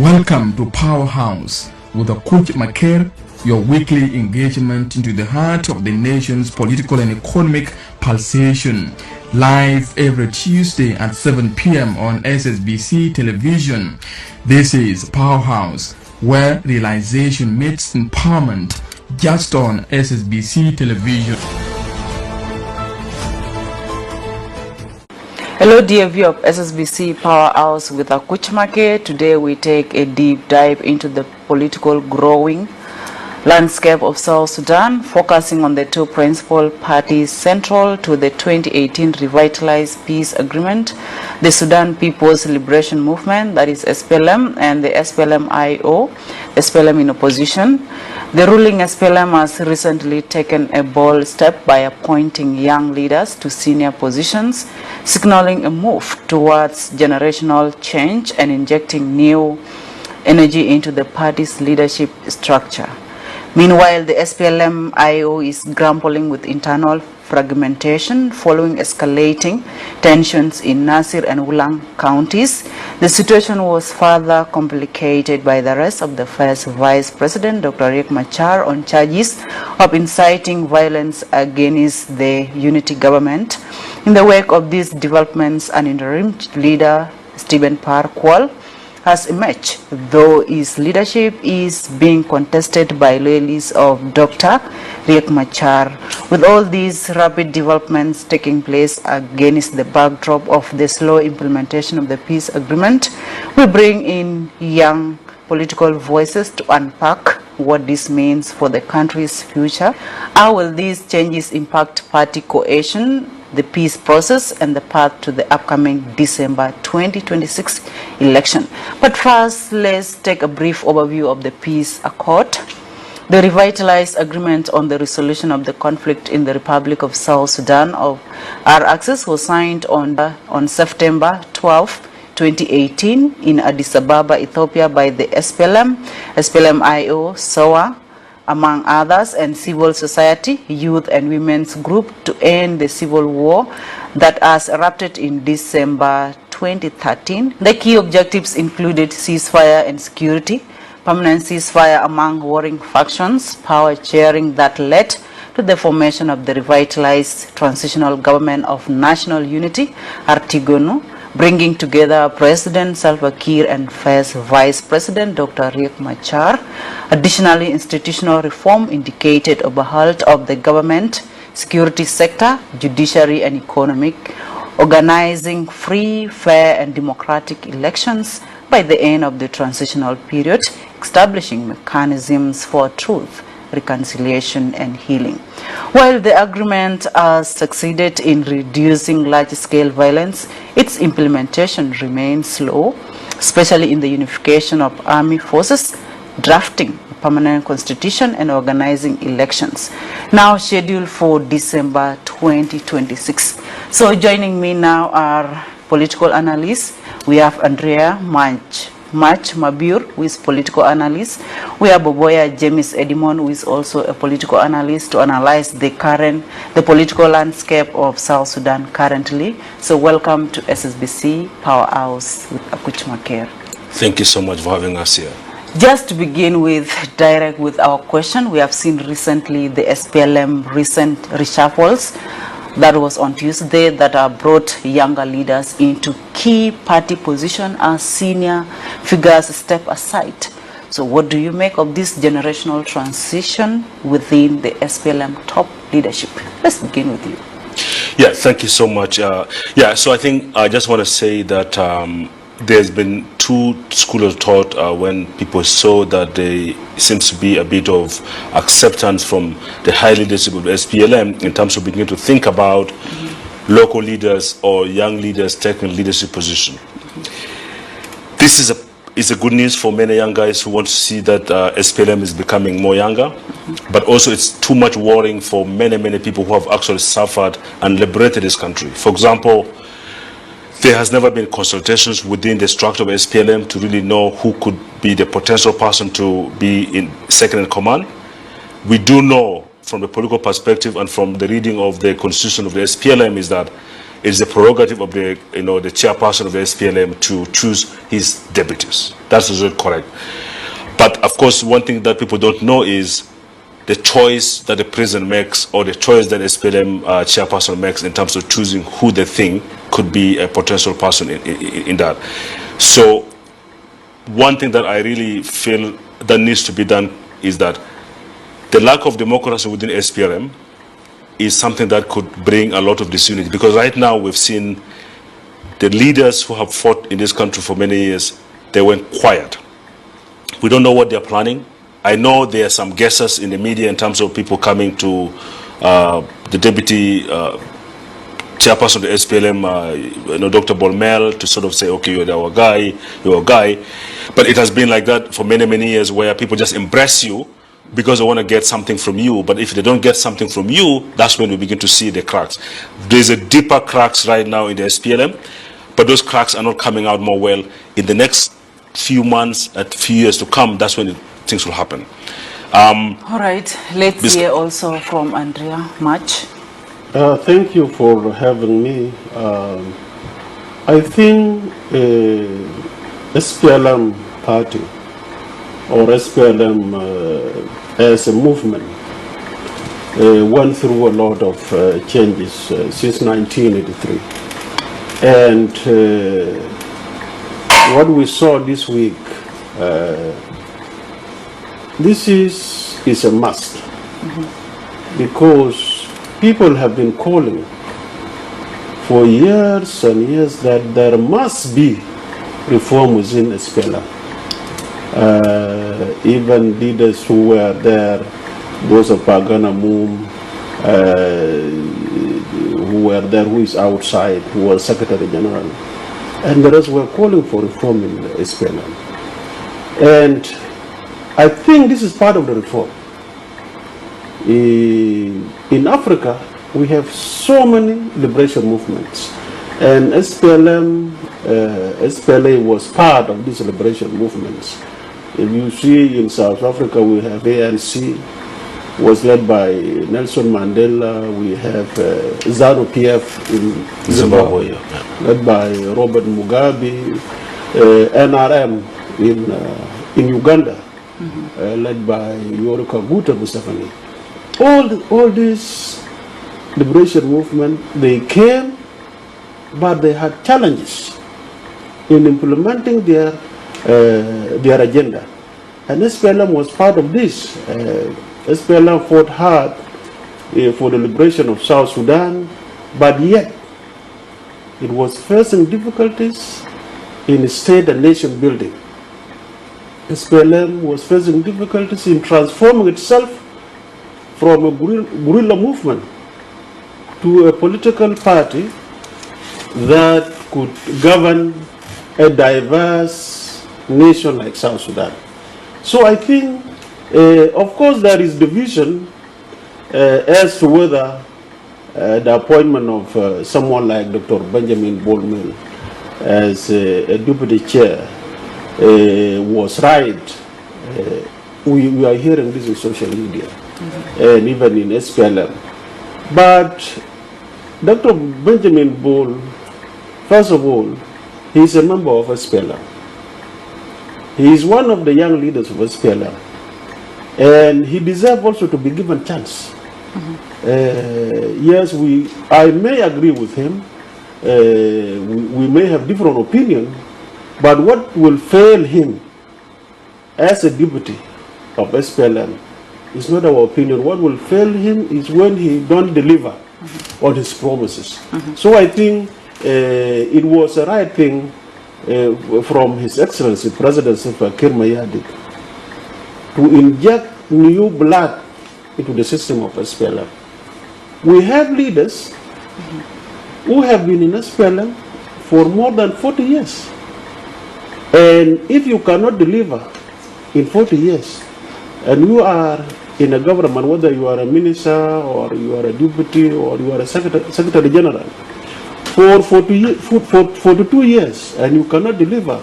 Welcome to PowerHouse with Akuch Maker, your weekly engagement into the heart of the nation's political and economic pulsation. Live every Tuesday at 7 p.m. on SSBC television. This is PowerHouse, where realization meets empowerment, just on SSBC television. Hello dear viewer of SSBC PowerHouse with Akuch Maker. Today we take a deep dive into the political growing landscape of South Sudan, focusing on the two principal parties central to the 2018 revitalized peace agreement, the Sudan People's Liberation Movement, that is SPLM, and the SPLM-IO, SPLM in opposition. The ruling SPLM has recently taken a bold step by appointing young leaders to senior positions, signaling a move towards generational change and injecting new energy into the party's leadership structure. Meanwhile, the SPLM-IO is grappling with internal fragmentation following escalating tensions in Nasir and Ulang counties. The situation was further complicated by the arrest of the first Vice President, Dr. Akuch Maker, on charges of inciting violence against the unity government. In the wake of these developments, an interim leader, Stephen Parkwall, has emerged, though his leadership is being contested by loyalists of Dr. Akuch Maker. With all these rapid developments taking place against the backdrop of the slow implementation of the peace agreement, we bring in young political voices to unpack what this means for the country's future. How will these changes impact party cohesion, the peace process, and the path to the upcoming December 2026 election? But first, let's take a brief overview of the peace accord. The revitalized agreement on the resolution of the conflict in the Republic of South Sudan of R-Axis was signed on September 12, 2018 in Addis Ababa, Ethiopia by the SPLM, SPLM-IO, SOA, among others, and civil society, youth and women's group to end the civil war that has erupted in December 2013. The key objectives included ceasefire and security, permanent ceasefire among warring factions, power sharing that led to the formation of the revitalized transitional government of national unity, Artigonu, bringing together President Salva Kiir and first Vice President Dr. Akuch Maker. Additionally, institutional reform indicated overhaul of the government, security sector, judiciary and economic, organizing free, fair and democratic elections by the end of the transitional period, establishing mechanisms for truth, reconciliation and healing. While the agreement has succeeded in reducing large-scale violence, its implementation remains slow, especially in the unification of army forces, drafting a permanent constitution and organizing elections, now scheduled for December 2026. So joining me now are political analysts. We have Andrea Mabur, who is political analyst. We have Boboya James Edimon, who is also a political analyst, to analyze the political landscape of South Sudan currently. So welcome to SSBC PowerHouse with Akuch Maker. Thank you so much for having us here. Just to begin with our question, we have seen recently the SPLM recent reshuffles that was on Tuesday that have brought younger leaders into key party position as senior figures step aside. So what do you make of this generational transition within the SPLM top leadership? Let's begin with you. Yeah, thank you so much. So I think I just want to say that there's been two schools of thought when people saw that there seems to be a bit of acceptance from the high leadership of the SPLM in terms of beginning to think about local leaders or young leaders taking leadership position. This is a good news for many young guys who want to see that SPLM is becoming more younger, but also it's too much worrying for many people who have actually suffered and liberated this country. For example, there has never been consultations within the structure of SPLM to really know who could be the potential person to be in second in command. We do know from the political perspective and from the reading of the constitution of the SPLM is that it's the prerogative of the the chairperson of the SPLM to choose his deputies. That's also correct. But of course, one thing that people don't know is the choice that the president makes, or the choice that the SPLM chairperson makes in terms of choosing who they think could be a potential person in that. So one thing that I really feel that needs to be done is that the lack of democracy within SPLM is something that could bring a lot of disunity, because right now we've seen the leaders who have fought in this country for many years, they went quiet. We don't know what they're planning. I know there are some guesses in the media in terms of people coming to the deputy chairperson of the SPLM, Dr. Bolmel, to sort of say, okay, you're our guy, you're a guy. But it has been like that for many, many years, where people just embrace you because they want to get something from you. But if they don't get something from you, that's when we begin to see the cracks. There's a deeper cracks right now in the SPLM, but those cracks are not coming out more well. In the next few months, a few years to come, that's when things will happen. All right, let's hear also from Andrea March. Thank you for having me. I think SPLM party or SPLM as a movement went through a lot of changes since 1983. And what we saw this week, this is a must, because people have been calling for years and years that there must be reform within SPLM. Even leaders who were there, those of Pagana Moom, who were there, who is outside, who was Secretary General, and the rest were calling for reform in SPLM. And I think this is part of the reform. In Africa, we have so many liberation movements, and SPLA was part of these liberation movements. If you see in South Africa, we have ANC, was led by Nelson Mandela. We have ZANU-PF in Zimbabwe, led by Robert Mugabe, NRM in Uganda, led by Yoweri Kaguta Museveni. All these liberation movement, they came, but they had challenges in implementing their agenda. And SPLM was part of this. SPLM fought hard for the liberation of South Sudan, but yet it was facing difficulties in state and nation building. SPLM was facing difficulties in transforming itself from a guerrilla movement to a political party that could govern a diverse nation like South Sudan. So I think, of course, there is division as to whether the appointment of someone like Dr. Benjamin Bolmel as a deputy chair was right. We are hearing this in social media and even in SPLM. But Dr. Benjamin Bol, first of all, he is a member of SPLM. He is one of the young leaders of SPLM. And he deserves also to be given chance. Yes, I may agree with him. We may have different opinion, but what will fail him as a deputy of SPLM is not our opinion. What will fail him is when he don't deliver on his promises. So I think it was a right thing from His Excellency President Kir Mayardit to inject new blood into the system of SPLM. We have leaders who have been in SPLM for more than 40 years. And if you cannot deliver in 40 years, and you are in a government, whether you are a minister or you are a deputy or you are a secretary general, for 42 years, and you cannot deliver,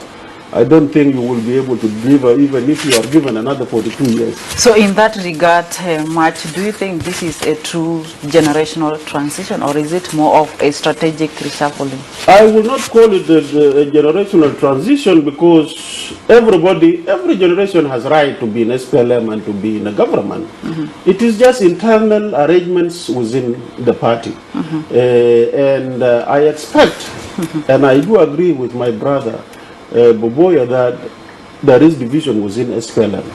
I don't think you will be able to deliver even if you are given another 42 years. So in that regard, March, do you think this is a true generational transition, or is it more of a strategic reshuffling? I will not call it a generational transition, because every generation has right to be in SPLM and to be in a government. It is just internal arrangements within the party. And I expect, and I do agree with my brother, Boboya, that there is division within SPLM.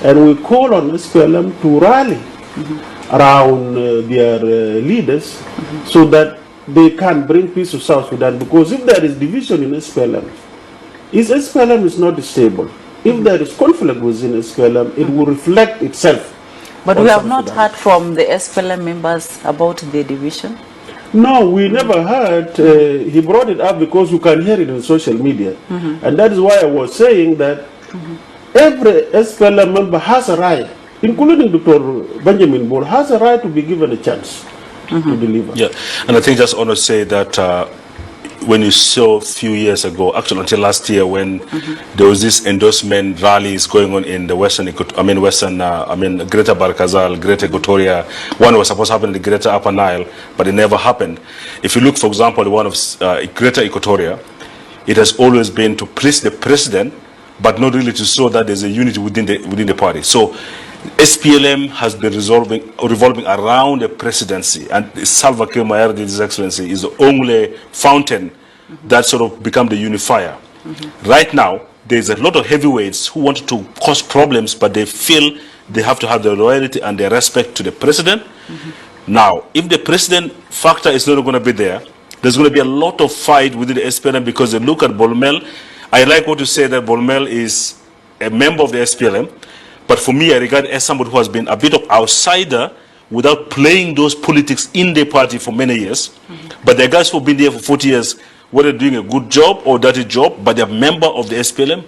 And we call on SPLM to rally around their leaders so that they can bring peace to South Sudan. Because if there is division in SPLM is not stable. If there is conflict within SPLM, it will reflect itself. But we have not heard from the SPLM members about the division. No, we never heard. He brought it up because you can hear it in social media. And that is why I was saying that every SPLM member has a right, including Dr. Benjamin Bol, has a right to be given a chance to deliver. Yeah, and I think just want to say that when you saw a few years ago, actually until last year, when there was this endorsement rallies going on in the Greater Barkazal, Greater Equatoria. One was supposed to happen in the Greater Upper Nile, but it never happened. If you look, for example, the one of Greater Equatoria, it has always been to please the president, but not really to show that there's a unity within the party. So SPLM has been revolving around the presidency, and Salva Kiir Mayardit, His Excellency, is the only fountain that sort of become the unifier. Right now, there's a lot of heavyweights who want to cause problems, but they feel they have to have the loyalty and the respect to the president. Now, if the president factor is not going to be there, there's going to be a lot of fight within the SPLM, because they look at Bolmel. I like what you say, that Bolmel is a member of the SPLM. But for me, I regard it as somebody who has been a bit of outsider without playing those politics in the party for many years. But the guys who have been there for 40 years, whether doing a good job or dirty job, but they're a member of the SPLM,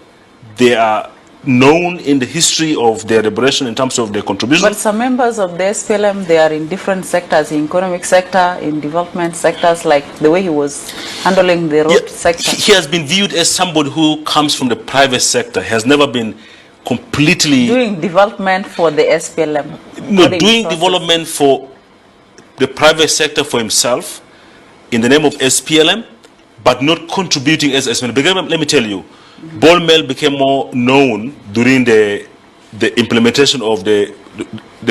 they are known in the history of their liberation in terms of their contribution. But some members of the SPLM, they are in different sectors, in economic sector, in development sectors, like the way he was handling the road sector. He has been viewed as somebody who comes from the private sector. He has never been completely doing development for the SPLM. No, doing development for the private sector for himself in the name of SPLM, but not contributing as SPLM. Because let me tell you, Bolmel became more known during the implementation of the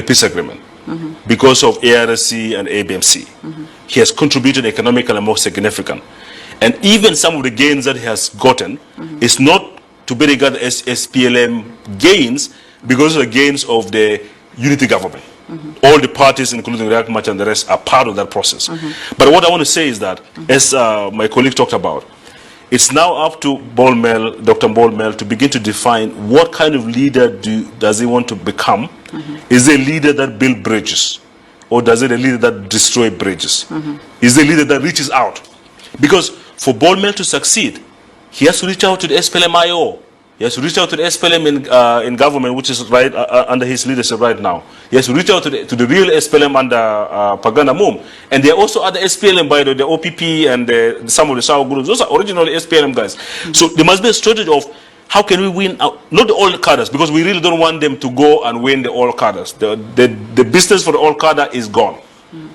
peace agreement because of ARC and ABMC. He has contributed economically more significant. And even some of the gains that he has gotten is not to be regarded as SPLM gains, because of the gains of the unity government. All the parties, including React March and the rest, are part of that process. But what I want to say is that, as my colleague talked about, it's now up to Bolmel, Dr. Bolmel, to begin to define what kind of leader does he want to become. Is it a leader that builds bridges, or does it a leader that destroys bridges? Is it a leader that reaches out? Because for Bolmel to succeed, he has to reach out to the SPLM-IO. He has to reach out to the SPLM in government, which is right under his leadership right now. He has to reach out to the real SPLM under Pagana Mum. And there are also other SPLM, by the OPP and some of the Sao groups. Those are originally SPLM guys. So there must be a strategy of how can we win out, not the old cadres, because we really don't want them to go and win the old cadres. The business for the old cadre is gone.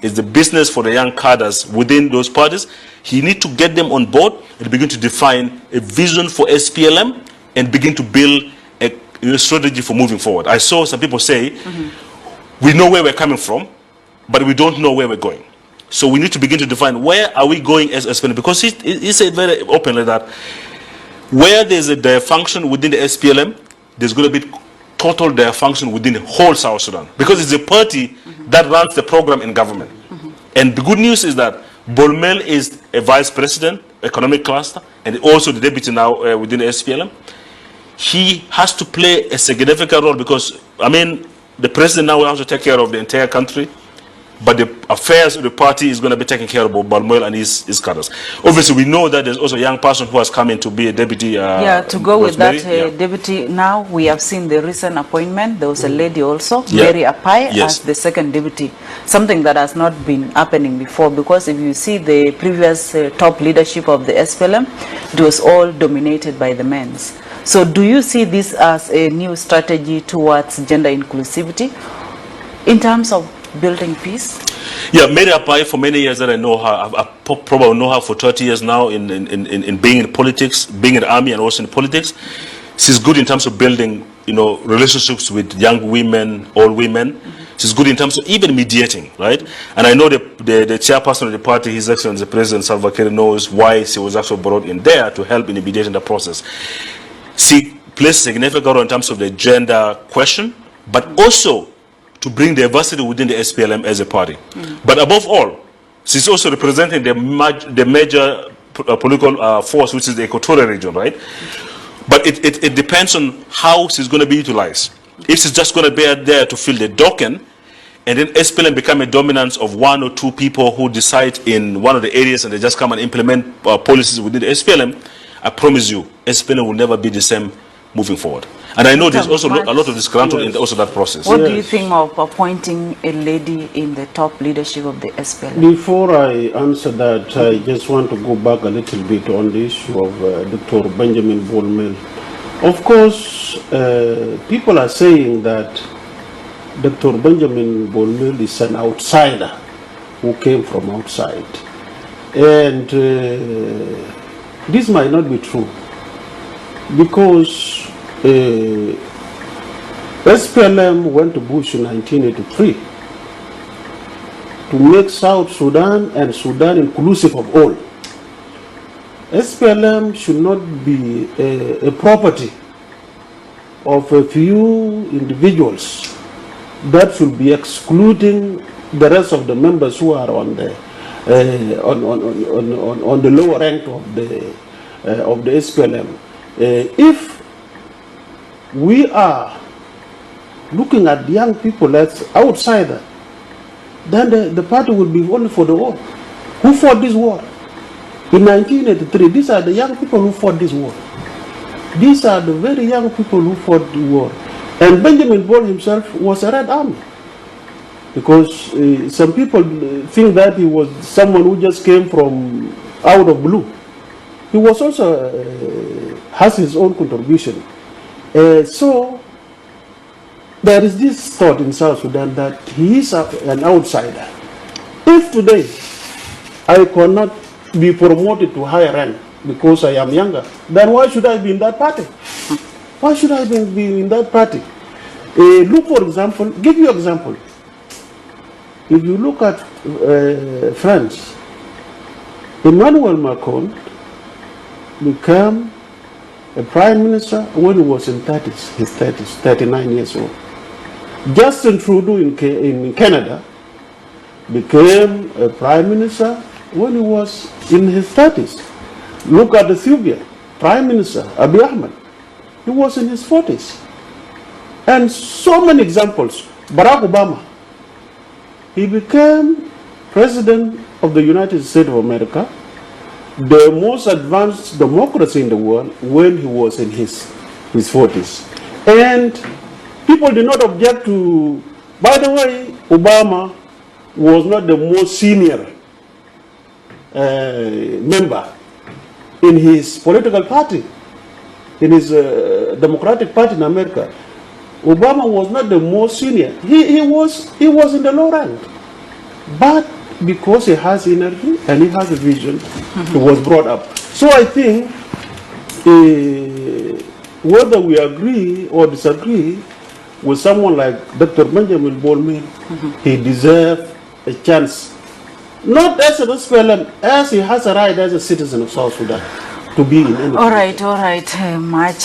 It's the business for the young cadres within those parties. He needs to get them on board and begin to define a vision for SPLM and begin to build a strategy for moving forward. I saw some people say, we know where we're coming from, but we don't know where we're going. So we need to begin to define where are we going as SPLM, because he said very openly that where there's a dysfunction within the SPLM, there's going to be total dysfunction within the whole South Sudan, because it's a party that runs the program in government. And the good news is that Bolmel is a vice president, economic cluster, and also the deputy now within the SPLM. He has to play a significant role, because, I mean, the president now will have to take care of the entire country. but the affairs of the party is going to be taken care of by Balmoil and his cadres. Obviously, we know that there's also a young person who has come in to be a deputy. To go with that, deputy, now we have seen the recent appointment. There was a lady also, Mary Apai, as the second deputy, something that has not been happening before, because if you see the previous top leadership of the SPLM, it was all dominated by the men. So do you see this as a new strategy towards gender inclusivity in terms of building peace? Yeah, Mary Apai, for many years that I know her, I probably know her for 30 years now in being in politics, being in the army and also in politics. She's good in terms of building, relationships with young women, old women. She's good in terms of even mediating, right? And I know the chairperson of the party, His Excellency President Salva Kiir, knows why she was actually brought in there to help in the mediation process. She plays a significant role in terms of the gender question, but also to bring diversity within the SPLM as a party. But above all, she's also representing the major political force, which is the Equatorial region, right? But it depends on how she's going to be utilized. If she's just going to be there to fill the token, and then SPLM become a dominance of one or two people who decide in one of the areas and they just come and implement policies within the SPLM, I promise you, SPLM will never be the same moving forward. And I know there's also a lot of disgruntled in also that process. What do you think of appointing a lady in the top leadership of the SPLM? Before I answer that, I just want to go back a little bit on the issue of Dr. Benjamin Bolmel. Of course, people are saying that Dr. Benjamin Bolmel is an outsider who came from outside. And this might not be true, because SPLM went to Bush in 1983 to make South Sudan and Sudan inclusive of all. SPLM should not be a property of a few individuals that should be excluding the rest of the members who are on the lower rank of the SPLM. If we are looking at young people as outsiders, then the party will be only for the war. Who fought this war? In 1983, these are the young people who fought this war. These are the very young people who fought the war. And Benjamin Ball himself was a Red Army. Because some people think that he was someone who just came from out of blue. He was also has his own contribution. So there is this thought in South Sudan that he is an outsider. If today I cannot be promoted to higher rank because I am younger, then why should I be in that party? Why should I be in that party? Look, for example, give you an example. If you look at France, Emmanuel Macron became a prime minister when he was in his 30s, 39 years old. Justin Trudeau in Canada became a prime minister when he was in his 30s. Look at Ethiopia, Prime Minister Abiy Ahmed. He was in his 40s. And so many examples. Barack Obama, he became president of the United States of America, the most advanced democracy in the world, when he was in his 40s. And people did not object to, by the way, Obama was not the most senior member in his political party, in his Democratic Party in America. Obama was not the most senior. He was in the low rank. But because he has energy and he has a vision, he was brought up. So I think whether we agree or disagree with someone like Dr. Benjamin Bolmel, he deserves a chance. Not as an SPLM, as he has a right as a citizen of South Sudan to be in any. All right.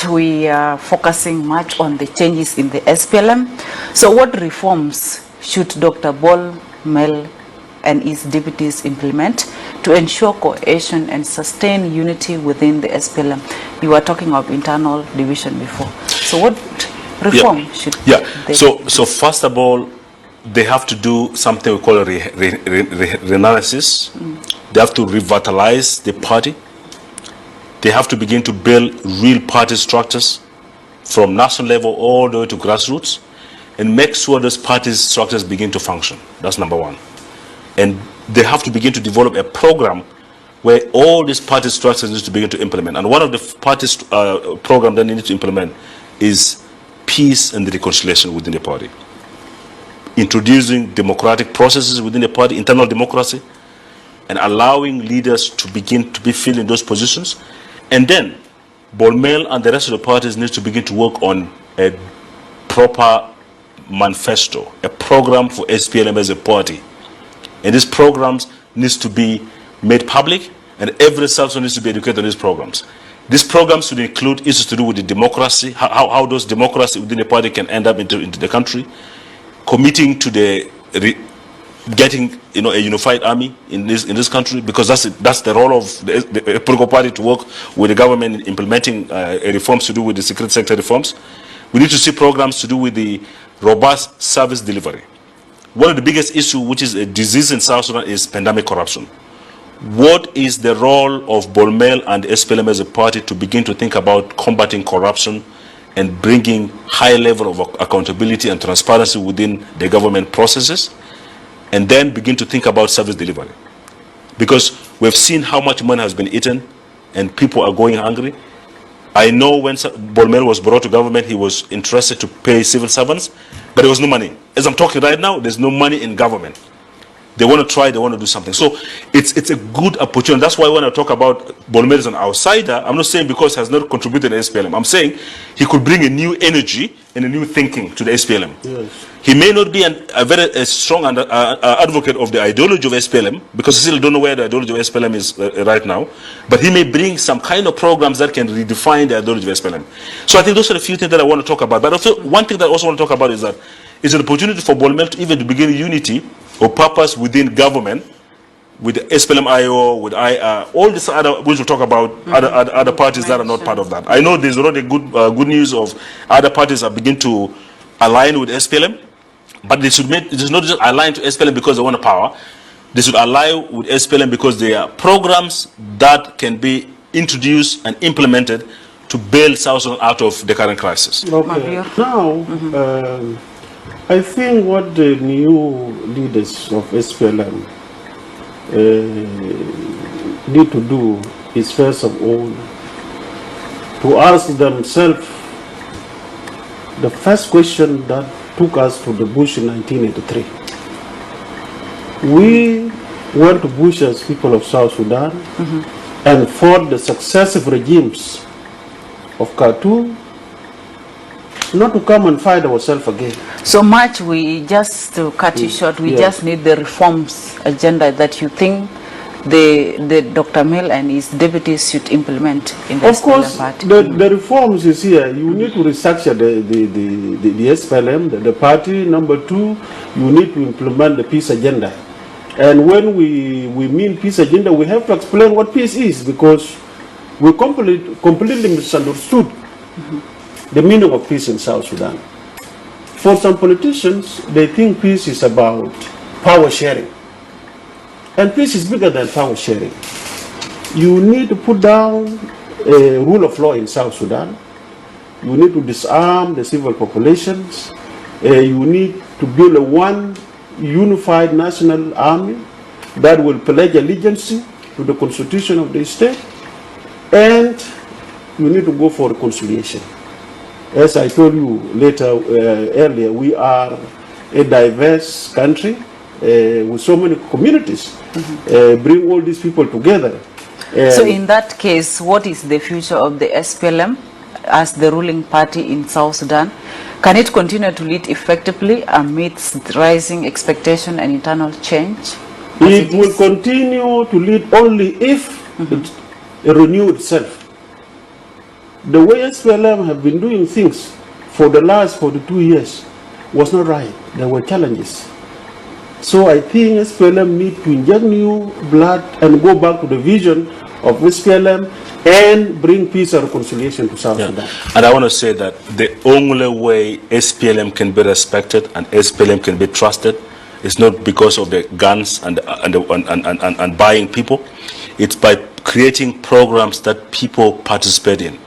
We are focusing much on the changes in the SPLM. So what reforms should Dr. Bolmel and his deputies implement to ensure cohesion and sustain unity within the SPLM? You were talking of internal division before. So what reform should they? So first of all, they have to do something we call a reanalysis. They have to revitalize the party. They have to begin to build real party structures from national level all the way to grassroots and make sure those party structures begin to function. That's number one. And they have to begin to develop a program where all these party structures need to begin to implement. And one of the party programs that they need to implement is peace and reconciliation within the party. Introducing democratic processes within the party, internal democracy, and allowing leaders to begin to be filling those positions. And then Bolmel and the rest of the parties need to begin to work on a proper manifesto, a program for SPLM as a party. And these programs needs to be made public, and every South Sudanese needs to be educated on these programs. These programs should include issues to do with the democracy, how those democracy within the party can end up into the country, committing to the getting a unified army in this country, because that's the role of the political party, to work with the government in implementing reforms to do with the security sector reforms. We need to see programs to do with the robust service delivery. One of the biggest issues, which is a disease in South Sudan, is pandemic corruption. What is the role of Bolmel and SPLM as a party to begin to think about combating corruption and bringing high level of accountability and transparency within the government processes, and then begin to think about service delivery? Because we've seen how much money has been eaten and people are going hungry. I know when Bolmel was brought to government, he was interested to pay civil servants, but there was no money. As I'm talking right now, there's no money in government. They want to try, they want to do something. So it's a good opportunity. That's why when I talk about Bolmel as an outsider, I'm not saying because he has not contributed to SPLM. I'm saying he could bring a new energy and a new thinking to the SPLM. Yes. He may not be a very strong advocate of the ideology of SPLM, because I still don't know where the ideology of SPLM is right now, but he may bring some kind of programs that can redefine the ideology of SPLM. So I think those are the few things that I want to talk about. But also, one thing that I also want to talk about is that it's an opportunity for Bolmel to even begin unity or purpose within government, with the SPLM-IO, with all these other, which we'll talk about, other parties that are not part of that. I know there's already good news of other parties that begin to align with SPLM, but they should make, it is not just align to SPLM because they want power. They should align with SPLM because there are programs that can be introduced and implemented to bail South Sudan out of the current crisis. Okay. Now, I think what the new leaders of SPLM need to do is, first of all, to ask themselves the first question that took us to the bush in 1983. We went to bush as people of South Sudan and fought the successive regimes of Khartoum, not to come and fight ourselves again. So much, we just, to cut you short, we just need the reforms agenda that you think the Dr. Mill and his deputies should implement in the SPLM party. Of course, the reforms is here. You need to restructure the SPLM, the party. Number two, you need to implement the peace agenda. And when we mean peace agenda, we have to explain what peace is, because we completely misunderstood the meaning of peace in South Sudan. For some politicians, they think peace is about power sharing. And peace is bigger than power sharing. You need to put down a rule of law in South Sudan. You need to disarm the civil populations. You need to build a one unified national army that will pledge allegiance to the constitution of the state. And you need to go for reconciliation. As I told you earlier, we are a diverse country with so many communities. Bring all these people together. So in that case, what is the future of the SPLM as the ruling party in South Sudan? Can it continue to lead effectively amidst rising expectation and internal change? It will continue to lead only if it renews itself. The way SPLM have been doing things for the last 42 years was not right. There were challenges. So I think SPLM need to inject new blood and go back to the vision of SPLM and bring peace and reconciliation to South Sudan. And I want to say that the only way SPLM can be respected and SPLM can be trusted is not because of the guns and buying people. It's by creating programs that people participate in.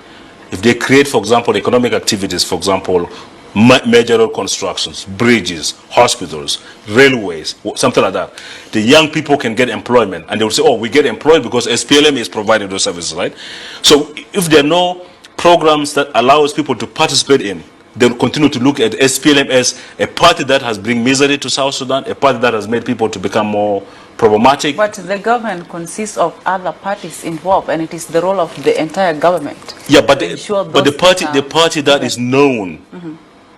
If they create, for example, economic activities, for example, major road constructions, bridges, hospitals, railways, something like that, the young people can get employment, and they will say, oh, we get employed because SPLM is providing those services, right? So if there are no programs that allows people to participate in, they will continue to look at SPLM as a party that has bring misery to South Sudan, a party that has made people to become more problematic. But the government consists of other parties involved, and it is the role of the entire government. Yeah, but the party that is known,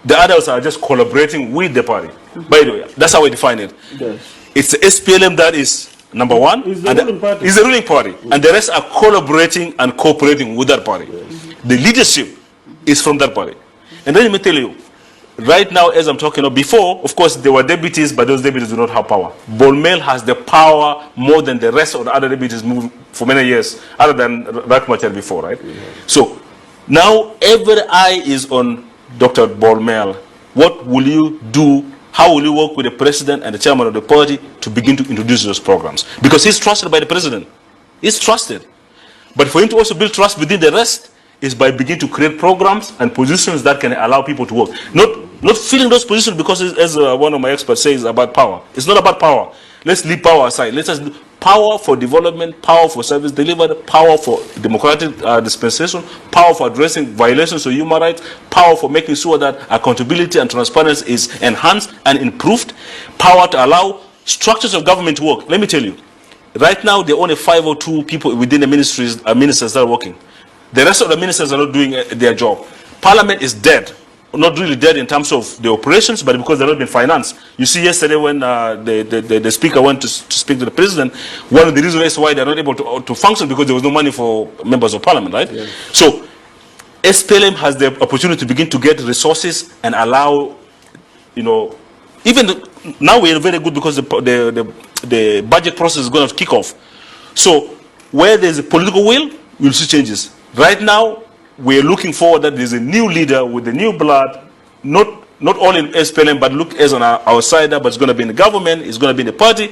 the others are just collaborating with the party. By the way, that's how we define it. Yes. It's the SPLM that is number one, It's the ruling party. It's the ruling party, and the rest are collaborating and cooperating with that party. The leadership is from that party. And then let me tell you, right now, as I'm talking about, before, of course, there were deputies, but those deputies do not have power. Bolmel has the power more than the rest of the other deputies moved for many years, other than Rakmachar before, right? So now every eye is on Dr. Bolmel. What will you do? How will you work with the president and the chairman of the party to begin to introduce those programs? Because he's trusted by the president. He's trusted. But for him to also build trust within the rest is by beginning to create programs and positions that can allow people to work. Not filling those positions because, as one of my experts says, about power. It's not about power. Let's leave power aside. Let's just do power for development, power for service delivery, power for democratic dispensation, power for addressing violations of human rights, power for making sure that accountability and transparency is enhanced and improved, power to allow structures of government to work. Let me tell you, right now there are only 5 or 2 people within the ministries, ministers that are working. The rest of the ministers are not doing their job. Parliament is dead. Not really dead in terms of the operations, but because they're not been financed. You see, yesterday when the speaker went to speak to the president, one of the reasons is why they're not able to function because there was no money for members of parliament, right? Yes. So SPLM has the opportunity to begin to get resources and allow, even now we're very good because the budget process is going to kick off. So where there's a political will, you'll see changes. Right now, we're looking forward that there's a new leader with the new blood, not only in SPLM, but look as an outsider, but it's going to be in the government, it's going to be in the party.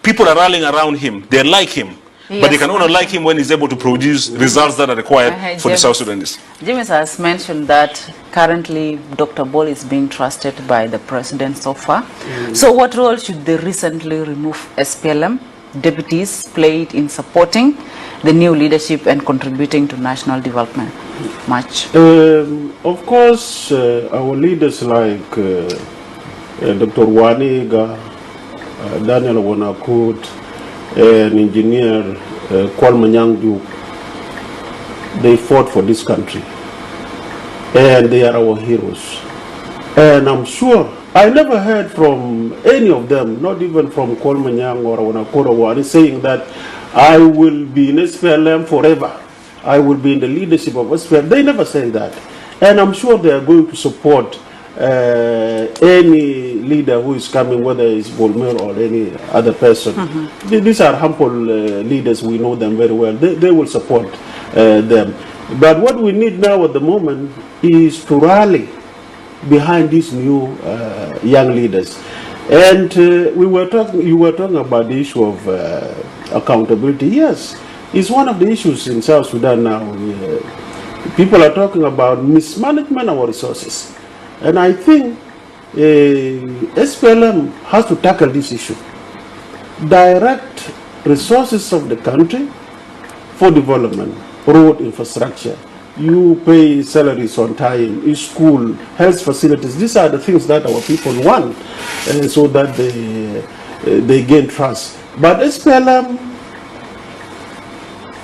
People are rallying around him. They like him. Yes, but they can only like him when he's able to produce results that are required for the South Sudanese. James has mentioned that currently Dr. Bol is being trusted by the president so far. So what role should the recently removed SPLM deputies played in supporting the new leadership and contributing to national development? Of course, our leaders like Dr. Waniga, Daniel Wanakut, and engineer Kwalma Nyangdu, they fought for this country. And they are our heroes. And I'm sure, I never heard from any of them, not even from Kwalma Nyang or Wanakura Wani, saying that I will be in SPLM forever. I will be in the leadership of SPLM. They never say that. And I'm sure they are going to support any leader who is coming, whether it's Bolmer or any other person. These are humble leaders. We know them very well. They will support them. But what we need now at the moment is to rally behind these new young leaders. And you were talking about the issue of accountability. Yes, it's one of the issues in South Sudan now. People are talking about mismanagement of our resources. And I think SPLM has to tackle this issue. Direct resources of the country for development, road infrastructure. You pay salaries on time, school, health facilities. These are the things that our people want, so that they gain trust. But SPLM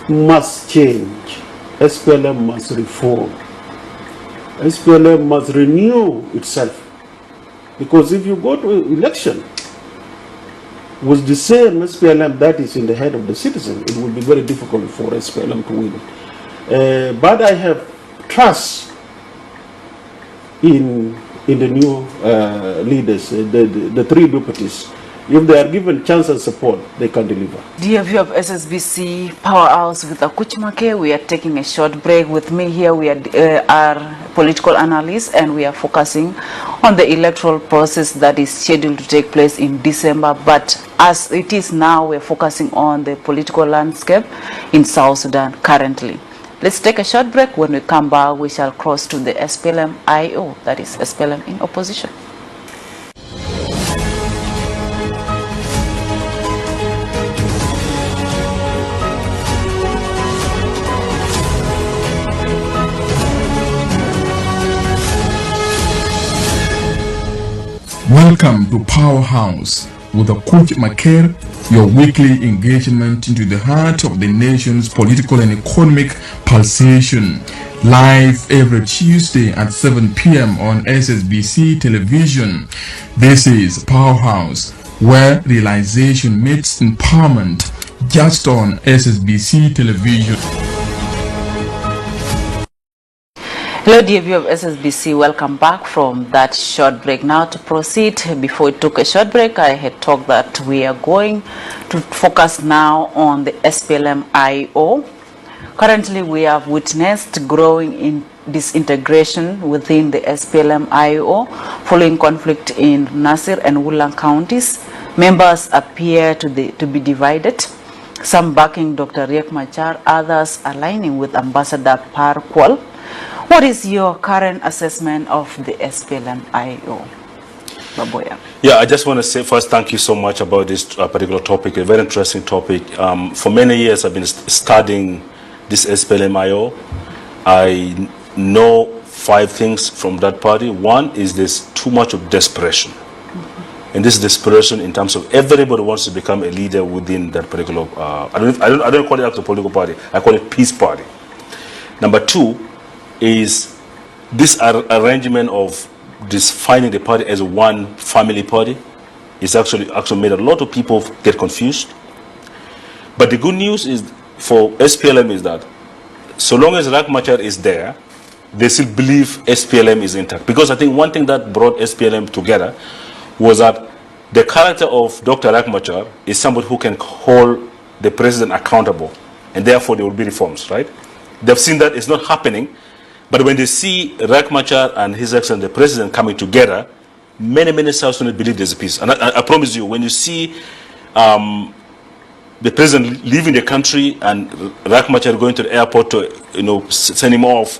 must change. SPLM must reform. SPLM must renew itself. Because if you go to election with the same SPLM that is in the head of the citizen, it will be very difficult for SPLM to win. But I have trust in the new leaders, the 3 deputies. If they are given chance and support, they can deliver. Dear viewer of SSBC PowerHouse with Akuch Maker, we are taking a short break. With me here, we are our political analysts, and we are focusing on the electoral process that is scheduled to take place in December. But as it is now, we're focusing on the political landscape in South Sudan currently. Let's take a short break. When we come back, we shall cross to the SPLM-IO, that is SPLM in opposition. Welcome to Powerhouse with Akuch Maker, your weekly engagement into the heart of the nation's political and economic pulsation. Live every Tuesday at 7 p.m. on SSBC television. This is Powerhouse, where realization meets empowerment, just on SSBC television. Hello dear viewer of SSBC, welcome back from that short break. Now to proceed, before we took a short break, I had talked that we are going to focus now on the SPLM-IO. Currently we have witnessed growing disintegration within the SPLM-IO following conflict in Nasir and Ulang counties. Members appear to be divided, some backing Dr. Riek Machar, others aligning with Ambassador Parkwal. What is your current assessment of the SPLM-IO? Baboya. Yeah, I just want to say first, thank you so much about this particular topic, a very interesting topic. For many years, I've been studying this SPLM-IO. I know 5 things from that party. One is there's too much of desperation. And this desperation in terms of everybody wants to become a leader within that particular, I don't call it a political party, I call it peace party. Number 2, is this arrangement of defining the party as one family party is actually made a lot of people get confused. But the good news is for SPLM is that so long as Riek Machar is there, they still believe SPLM is intact. Because I think one thing that brought SPLM together was that the character of Dr. Riek Machar is somebody who can hold the president accountable, and therefore there will be reforms, right? They've seen that it's not happening. But when they see Riek Machar and His Excellency the President coming together, many South Sudanese believe there's a peace. And I promise you, when you see the President leaving the country and Riek Machar going to the airport to send him off,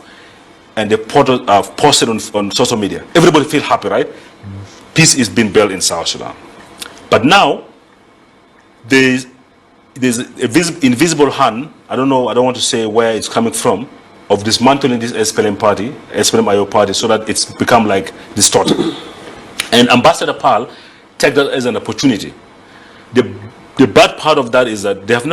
and they posted on social media, everybody feel happy, right? Peace is being built in South Sudan. But now, there's a invisible hand, I don't want to say where it's coming from, of dismantling this SPLM party, SPLM-IO party, so that it's become like distorted. And Ambassador Pal take that as an opportunity. The bad part of that is that they've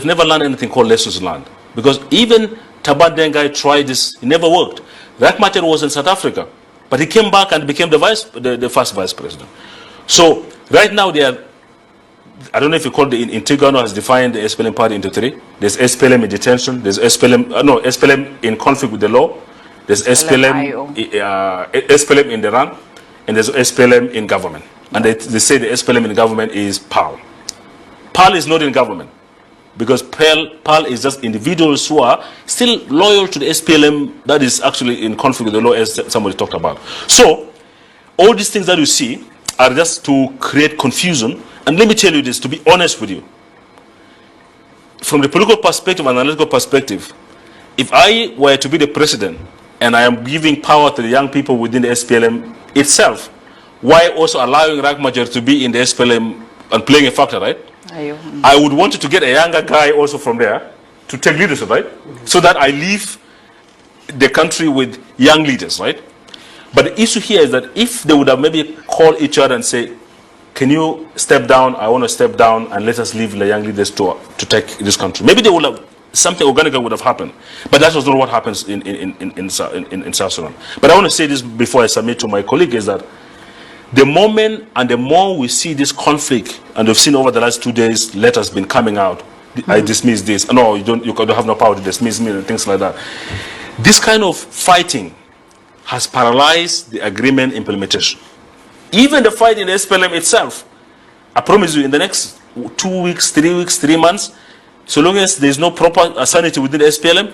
never learned anything called lessons learned. Because even Taban Dengai tried this, it never worked. Riek Machar was in South Africa, but he came back and became the first vice president. So right now they are, I don't know if you call the Intigano has defined the SPLM party into 3. There's SPLM in detention. There's SPLM in conflict with the law. There's SPLM in the run, and there's SPLM in government. And they say the SPLM in government is PAL. PAL is not in government because PAL is just individuals who are still loyal to the SPLM that is actually in conflict with the law, as somebody talked about. So all these things that you see are just to create confusion. And let me tell you this, to be honest with you, from the political perspective, analytical perspective, if I were to be the president and I am giving power to the young people within the SPLM itself, why also allowing Riek Machar to be in the SPLM and playing a factor, right? I would want to get a younger guy also from there to take leadership, right? So that I leave the country with young leaders, right? But the issue here is that if they would have maybe called each other and say, can you step down? I want to step down and let us leave the young leaders to take this country. Maybe they would have, something organic would have happened. But that was not what happens in South Sudan. But I want to say this before I submit to my colleague is that the moment and the more we see this conflict, and we've seen over the last 2 days, letters been coming out, I dismiss this, no, you don't have no power to dismiss me and things like that. This kind of fighting has paralyzed the agreement implementation. Even the fight in the SPLM itself, I promise you, in the next 2 weeks, 3 weeks, 3 months, so long as there is no proper sanity within the SPLM,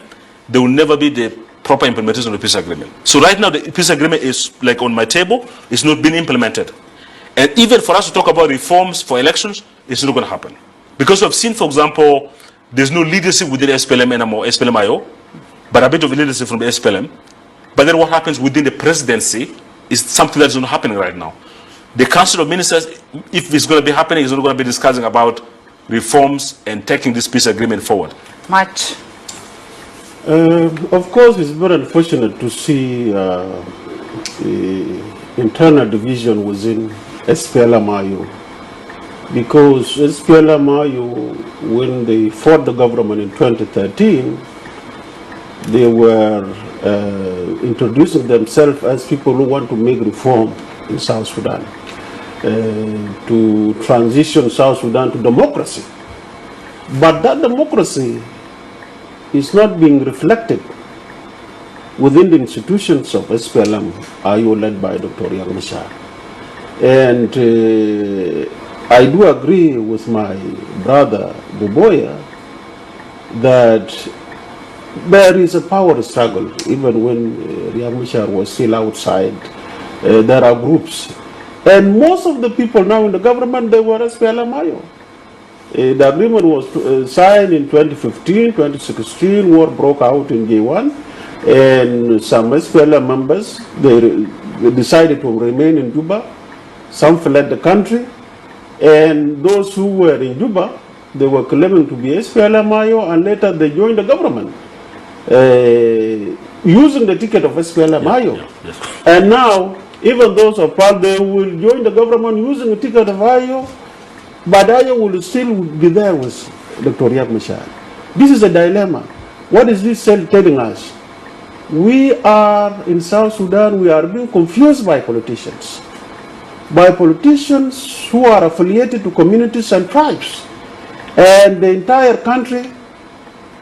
there will never be the proper implementation of the peace agreement. So right now, the peace agreement is like on my table. It's not been implemented. And even for us to talk about reforms for elections, it's not going to happen. Because we've seen, for example, there's no leadership within the SPLM anymore, SPLM-IO, but a bit of leadership from the SPLM. But then what happens within the presidency is something that's not happening right now. The Council of Ministers, if it's going to be happening, is not going to be discussing about reforms and taking this peace agreement forward. Much. Of course, it's very unfortunate to see internal division within SPLM-IO, because SPLM-IO, when they fought the government in 2013, they were introducing themselves as people who want to make reform in South Sudan, to transition South Sudan to democracy. But that democracy is not being reflected within the institutions of SPLM-IO led by Dr. Riek Machar. And I do agree with my brother Buboya that there is a power struggle. Even when Riek Machar was still outside, there are groups. And most of the people now in the government, they were SPLM-IO. The agreement was signed in 2015, 2016, war broke out in J1, and some SPLM members, they decided to remain in Juba. Some fled the country, and those who were in Juba, they were claiming to be SPLM-IO, and later they joined the government, using the ticket of SPLM-IO. Yes. And now, even those of PAL, they will join the government using the ticket of IO, but IO will still be there with Dr. Riek Machar. This is a dilemma. What is this telling us? We are in South Sudan, we are being confused by politicians who are affiliated to communities and tribes. And the entire country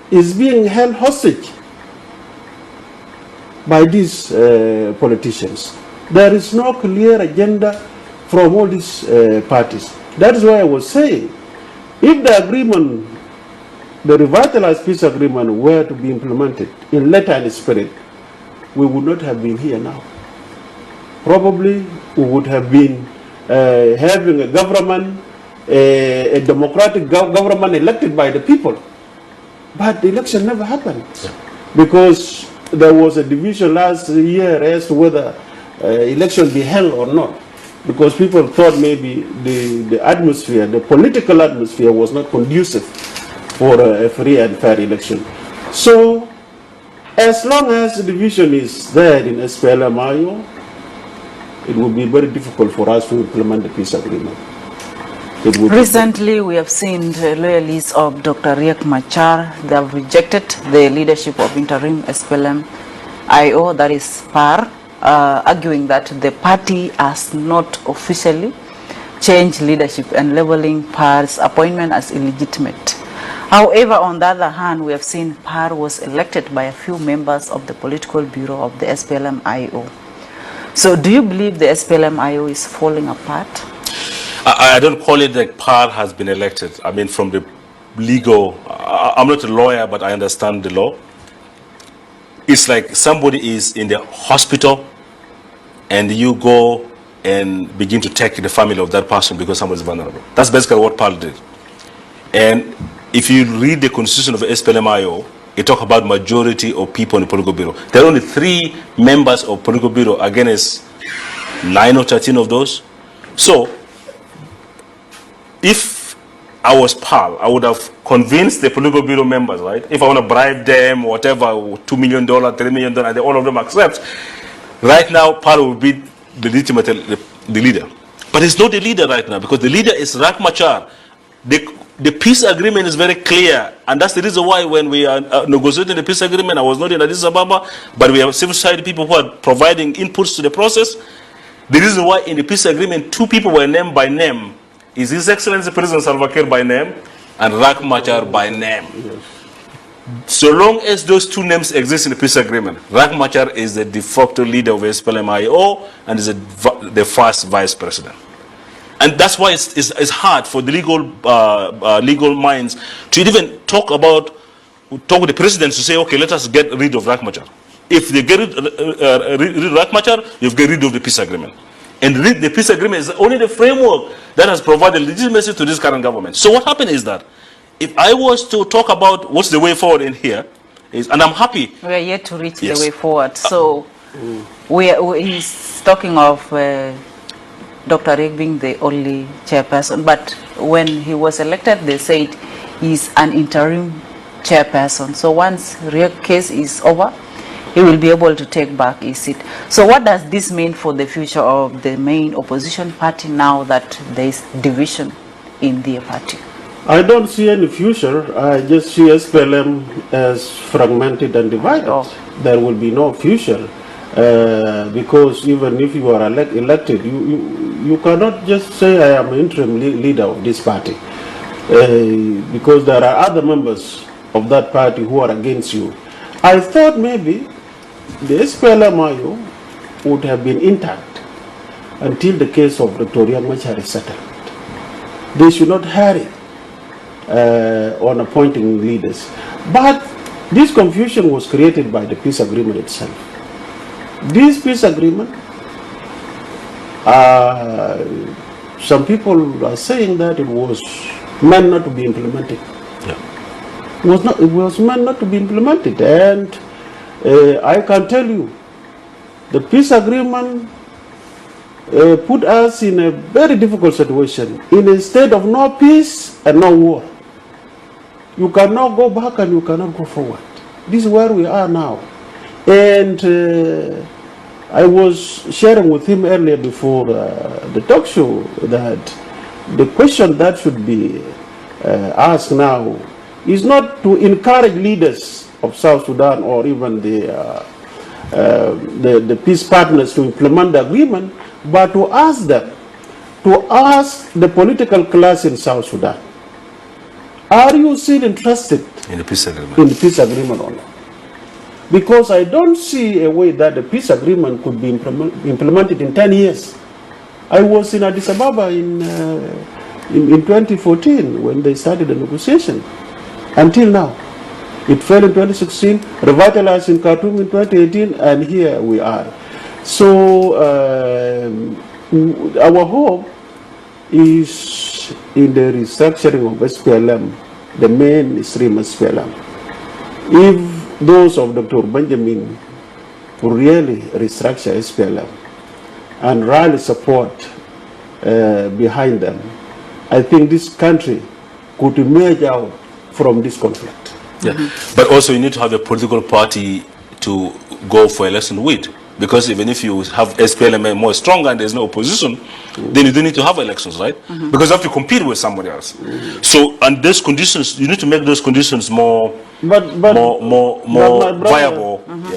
is being held hostage by these politicians. There is no clear agenda from all these parties. That is why I was saying, if the agreement, the revitalized peace agreement, were to be implemented in letter and spirit, we would not have been here now. Probably we would have been having a government, a democratic government elected by the people. But the election never happened, because there was a division last year as to whether election be held or not. Because people thought maybe the atmosphere, the political atmosphere was not conducive for a free and fair election. So, as long as the division is there in SPLM-IO, it will be very difficult for us to implement the peace agreement. Recently, we have seen the loyalists of Dr. Riek Machar. They have rejected the leadership of interim SPLM-IO, that is PAR, arguing that the party has not officially changed leadership and labeling PAR's appointment as illegitimate. However, on the other hand, we have seen PAR was elected by a few members of the political bureau of the SPLM-IO. So do you believe the SPLM-IO is falling apart? I don't call it that PAR has been elected. I mean, from the legal, I'm not a lawyer, but I understand the law. It's like somebody is in the hospital and you go and begin to take the family of that person because someone is vulnerable. That's basically what PAR did. And if you read the constitution of the SPLM-IO, it talks about majority of people in the political bureau. There are only 3 members of political bureau against 9 or 13 of those. So, if I was PAL, I would have convinced the political bureau members, right? If I want to bribe them, whatever, $2 million, $3 million, and all of them accept, right now, PAL will be the legitimate the leader. But it's not the leader right now, because the leader is Riek Machar. The peace agreement is very clear, and that's the reason why when we are negotiating the peace agreement, I was not in Addis Ababa, but we have civil society people who are providing inputs to the process. The reason why in the peace agreement, 2 people were named by name is His Excellency President Salva Kiir by name and Riek Machar by name. Yes. So long as those 2 names exist in the peace agreement, Riek Machar is the de facto leader of SPLM-IO and is the first vice president. And that's why it's hard for the legal minds to even talk with the president to say, okay, let us get rid of Riek Machar. If they get rid of Riek Machar, you get rid of the peace agreement. And the peace agreement is only the framework that has provided legitimacy to this current government. So what happened is that if I was to talk about what's the way forward in here, and I'm happy. We are yet to reach Yes. the way forward. So he's talking of Dr. Riek being the only chairperson, but when he was elected, they said he's an interim chairperson. So once Riek case is over, he will be able to take back his seat. So what does this mean for the future of the main opposition party now that there is division in their party? I don't see any future. I just see SPLM as fragmented and divided. Oh. There will be no future because even if you are elected, you cannot just say I am interim leader of this party because there are other members of that party who are against you. I thought maybe the SPLM-IO would have been intact until the case of Dr. Riek Machar is settled. They should not hurry on appointing leaders. But this confusion was created by the peace agreement itself. This peace agreement, some people are saying that it was meant not to be implemented. Yeah. It was meant not to be implemented. And I can tell you, the peace agreement put us in a very difficult situation, in a state of no peace and no war. You cannot go back and you cannot go forward. This is where we are now. And I was sharing with him earlier before the talk show that the question that should be asked now is not to encourage leaders of South Sudan or even the peace partners to implement the agreement, but to ask them, to ask the political class in South Sudan, are you still interested in the peace agreement? In the peace agreement or not? Because I don't see a way that the peace agreement could be implemented in 10 years. I was in Addis Ababa in 2014 when they started the negotiation. Until now. It fell in 2016, revitalized in Khartoum in 2018, and here we are. So our hope is in the restructuring of SPLM, the mainstream SPLM. If those of Dr. Benjamin would really restructure SPLM and rally support behind them, I think this country could emerge out from this conflict. Yeah. But also you need to have a political party to go for election with. Because even if you have SPLM more stronger and there's no opposition, then you don't need to have elections, right? Because you have to compete with somebody else. So, and those conditions, you need to make those conditions more viable.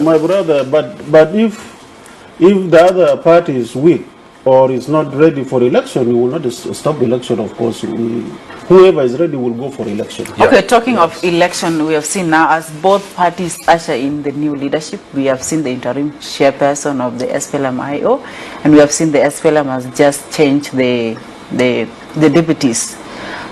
My brother, but if the other party is weak or is not ready for election, we will not stop election, of course. Whoever is ready will go for election. Yeah. Okay, talking of election, we have seen now as both parties usher in the new leadership, we have seen the interim chairperson of the SPLM-IO, and we have seen the SPLM has just changed the deputies.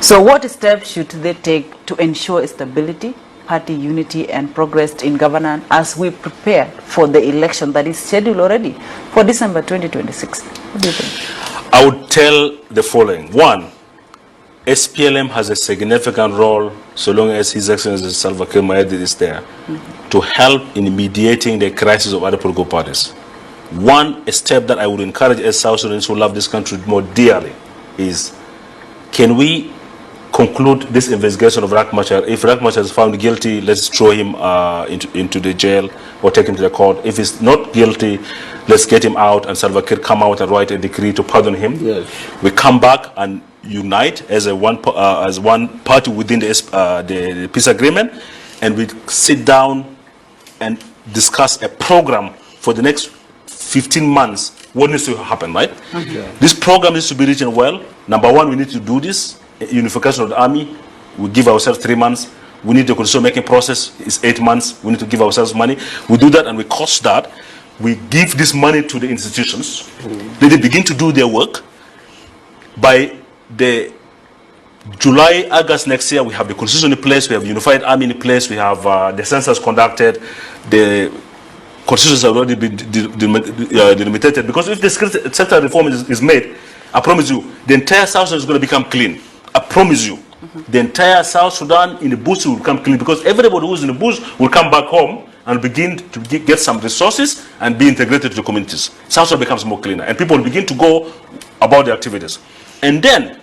So what steps should they take to ensure stability, party unity, and progress in governance as we prepare for the election that is scheduled already for December 2026? What do you think? I would tell the following. One, SPLM has a significant role, so long as His Excellency Salva Kiir Mayardit is there, to help in mediating the crisis of other political parties. One step that I would encourage as South Sudanese who love this country more dearly is, can we conclude this investigation of Riek Machar? If Riek Machar is found guilty, let's throw him into the jail or take him to the court. If he's not guilty, let's get him out and Salva Kiir come out and write a decree to pardon him. Yes. We come back and unite as one party within the peace agreement, and we sit down and discuss a program for the next 15 months. What needs to happen, right? Yeah. This program needs to be written well. Number one, we need to do this. Unification of the army. We give ourselves 3 months. We need the constitution making process. It's 8 months. We need to give ourselves money. We do that and we cost that. We give this money to the institutions. Let them begin to do their work. by the July, August next year, we have the constitution in place, we have unified army in place, we have the census conducted, the constitution has already been delimited. Because if the sector reform is made, I promise you, the entire South Sudan is going to become clean. I promise you. The entire South Sudan in the bush will become clean, because everybody who's in the bush will come back home and begin to get some resources and be integrated to the communities. South Sudan becomes more cleaner, and people will begin to go about their activities. And then,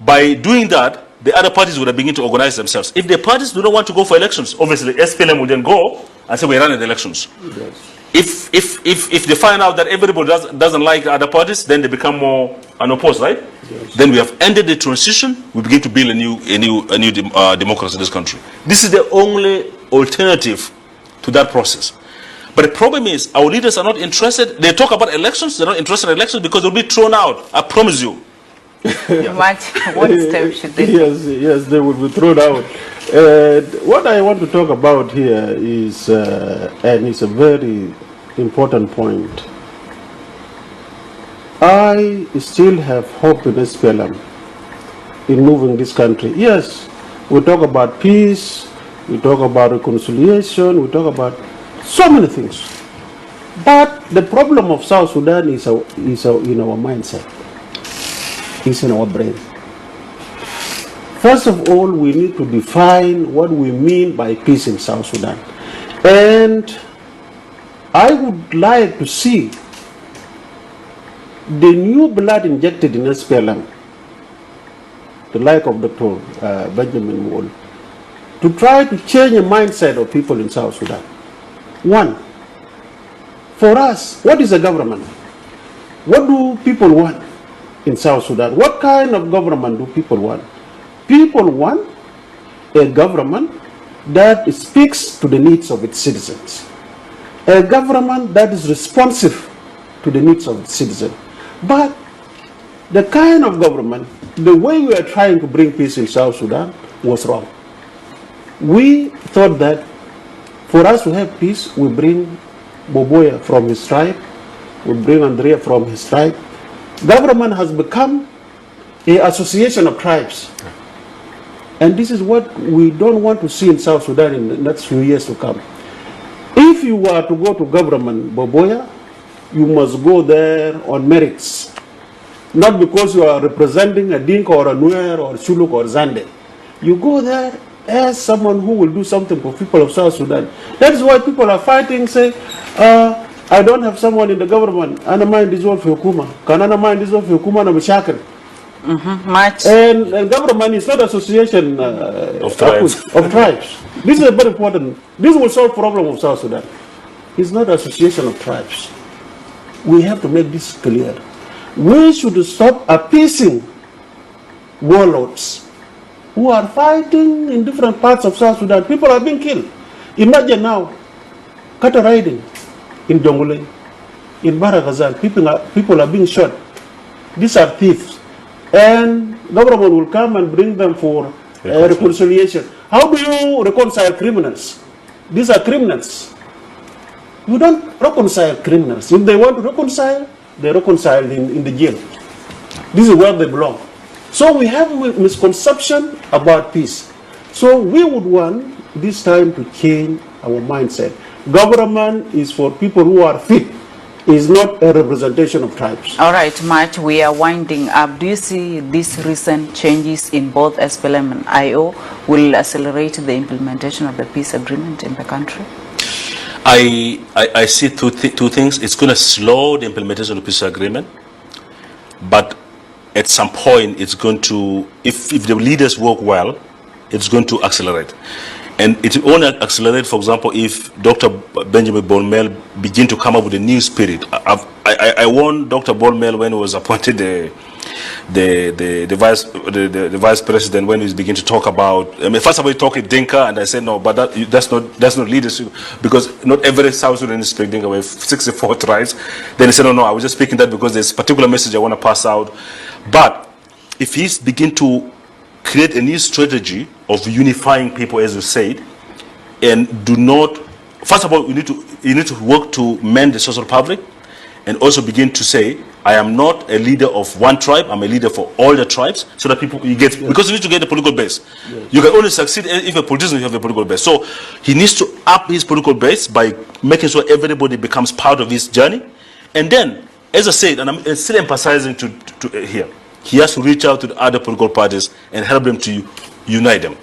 by doing that, the other parties will begin to organize themselves. If the parties do not want to go for elections, obviously SPLM will then go and say we're running the elections. Yes. If they find out that everybody doesn't like the other parties, then they become more unopposed, right? Yes. Then we have ended the transition. We begin to build a new democracy in this country. This is the only alternative to that process. But the problem is our leaders are not interested. They talk about elections. They're not interested in elections because they'll be thrown out. I promise you. What step should they take? Yes, they will be thrown out. What I want to talk about here is, and it's a very important point, I still have hope in SPLM in moving this country. Yes, we talk about peace, we talk about reconciliation, we talk about so many things. But the problem of South Sudan is in our mindset. It's in our brain. First of all, we need to define what we mean by peace in South Sudan. And I would like to see the new blood injected in SPLM, the like of Dr. Benjamin Wall, to try to change the mindset of people in South Sudan. One, for us, what is a government? What do people want in South Sudan? What kind of government do people want? People want a government that speaks to the needs of its citizens, a government that is responsive to the needs of its citizens. But the kind of government, the way we are trying to bring peace in South Sudan was wrong. We thought that for us to have peace, we bring Boboya from his tribe, we bring Andrea from his tribe. Government has become an association of tribes. And this is what we don't want to see in South Sudan in the next few years to come. If you were to go to government Boboya, you must go there on merits. Not because you are representing a Dinka or a Nuer or Shuluk or Zande. You go there as someone who will do something for people of South Sudan. That is why people are fighting, say, I don't have someone in the government. Ana mind dissolve Hukuma. Can ana mind dissolve Hukuma na mashakil. Much. And government is not association of tribes. This is very important. This will solve problem of South Sudan. It's not association of tribes. We have to make this clear. We should stop appeasing warlords who are fighting in different parts of South Sudan. People are being killed. Imagine now, cattle riding in Jongule, in Baragazal, people are being shot. These are thieves. And government will come and bring them for reconciliation. How do you reconcile criminals? These are criminals. You don't reconcile criminals. If they want to reconcile, they reconcile in the jail. This is where they belong. So we have a misconception about peace. So we would want this time to change our mindset. Government is for people who are fit. Is not a representation of tribes. All right, March, we are winding up. Do you see these recent changes in both SPLM and IO will accelerate the implementation of the peace agreement in the country? I see two things. It's going to slow the implementation of the peace agreement, but at some point it's going to, if the leaders work well, it's going to accelerate. And it will only accelerate, for example, if Dr. Benjamin Bolmel begin to come up with a new spirit. I warned Dr. Bolmel when he was appointed the vice president, when he began to talk about. I mean, first of all, he talked Dinka, and I said no, but that's not leadership, because not every South Sudanese speak Dinka. We have 64 tribes. Then he said, no, I was just speaking that because there's a particular message I want to pass out. But if he's begin to create a new strategy of unifying people, as you said, and do not, first of all, you need to work to mend the social fabric, and also begin to say, I am not a leader of one tribe, I'm a leader for all the tribes, so that people, because you need to get a political base. You can only succeed if a politician you have a political base. So he needs to up his political base by making sure everybody becomes part of his journey. And then, as I said, and I'm still emphasizing to here, he has to reach out to the other political parties and help them to unite them.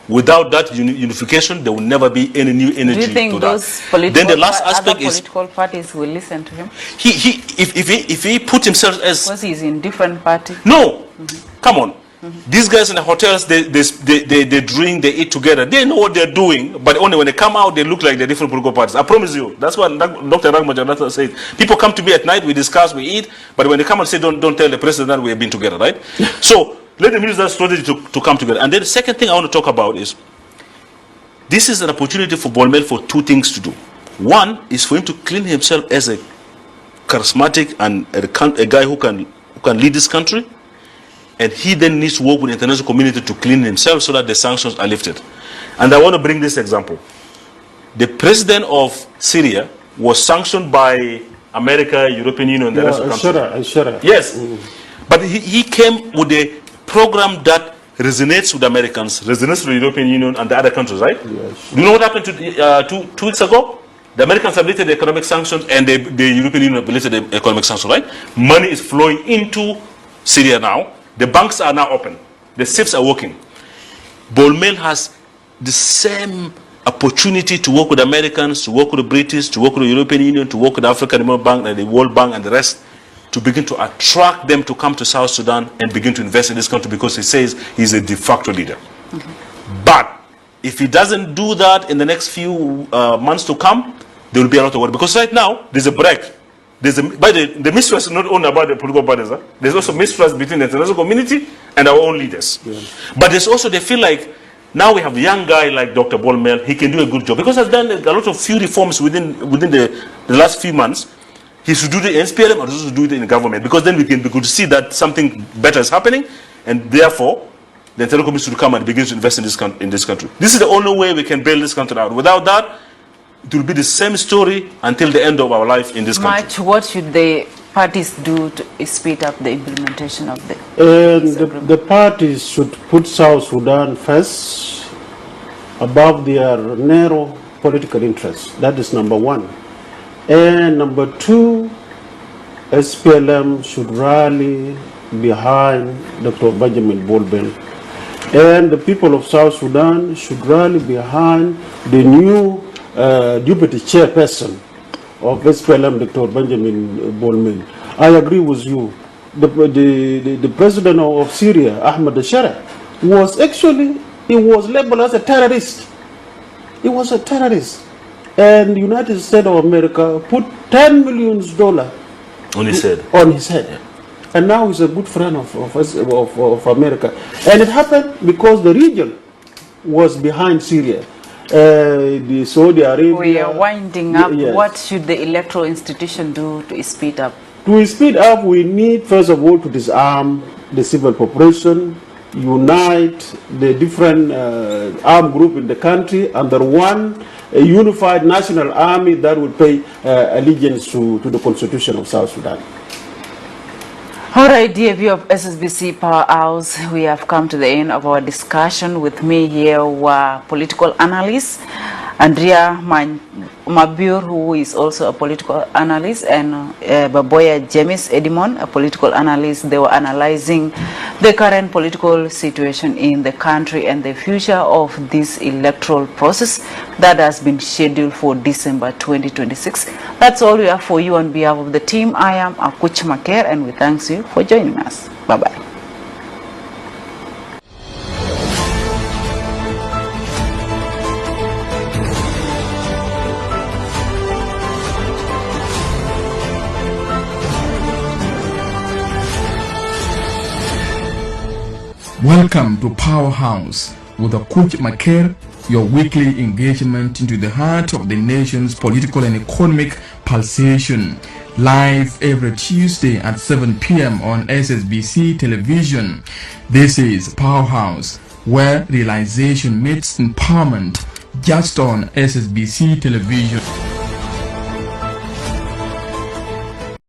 Without that unification, there will never be any new energy. Do you think to those that. Political, then the last aspect other political parties will listen to him? If he put himself as, because he's in different party. No, come on. These guys in the hotels, they drink, they eat together. They know what they're doing, but only when they come out, they look like they're different political parties. I promise you. That's what Dr. Ragmajan said. People come to me at night, we discuss, we eat, but when they come and say, don't tell the president that we have been together, right? So let them use that strategy to come together. And then the second thing I want to talk about is, this is an opportunity for Bolmel for two things to do. One is for him to clean himself as a charismatic and a guy who can lead this country. And he then needs to work with the international community to clean himself so that the sanctions are lifted. And I want to bring this example. The president of Syria was sanctioned by America, European Union, and the rest of the countries. Yes. But he came with a program that resonates with Americans, resonates with the European Union and the other countries, right? Yes. Do you know what happened two weeks ago? The Americans have lifted the economic sanctions and the European Union have lifted the economic sanctions, right? Money is flowing into Syria now. The banks are now open. The ships are working. Bolmel has the same opportunity to work with Americans, to work with the British, to work with the European Union, to work with the African Development Bank and the World Bank and the rest, to begin to attract them to come to South Sudan and begin to invest in this country, because he says he's a de facto leader. But if he doesn't do that in the next few months to come, there will be a lot of work. Because right now, there's a break. But the mistrust is not only about the political parties. There's also mistrust between the international community and our own leaders. But there's also, they feel like, now we have a young guy like Dr. Bolmel, he can do a good job. Because he's done a lot of few reforms within the last few months. He should do it in SPLM or he should do it in the government. Because then we could see that something better is happening. And therefore, the international community should come and begin to invest in this country. This is the only way we can bail this country out. Without that, it will be the same story until the end of our life in this country. What should the parties do to speed up the implementation of the... The parties should put South Sudan first above their narrow political interests. That is number one. And number two, SPLM should rally behind Dr. Benjamin Bolmel. And the people of South Sudan should rally behind the new deputy chairperson of SPLM, Dr. Benjamin Bolmel. I agree with you. The president of Syria, Ahmed al-Shara, was actually, he was labeled as a terrorist. He was a terrorist. And the United States of America put $10 million on his head. On his head. And now he's a good friend of America. And it happened because the region was behind Syria. The Saudi Arabia. We are winding up. Yes. What should the electoral institution do to speed up? To speed up, we need, first of all, to disarm the civil population, unite the different armed groups in the country under one unified national army that would pay allegiance to the Constitution of South Sudan. All right, dear viewer of SSBC PowerHouse, we have come to the end of our discussion. With me here were political analysts, Andrea Mabur, who is also a political analyst, and Baboya James Edimon, a political analyst. They were analyzing the current political situation in the country and the future of this electoral process that has been scheduled for December 2026. That's all we have for you on behalf of the team. I am Akuch Maker, and we thank you for joining us. Bye-bye. Welcome to PowerHouse with Akuch Maker, your weekly engagement into the heart of the nation's political and economic pulsation. Live every Tuesday at 7 p.m. on SSBC television. This is PowerHouse, where realization meets empowerment, just on SSBC television.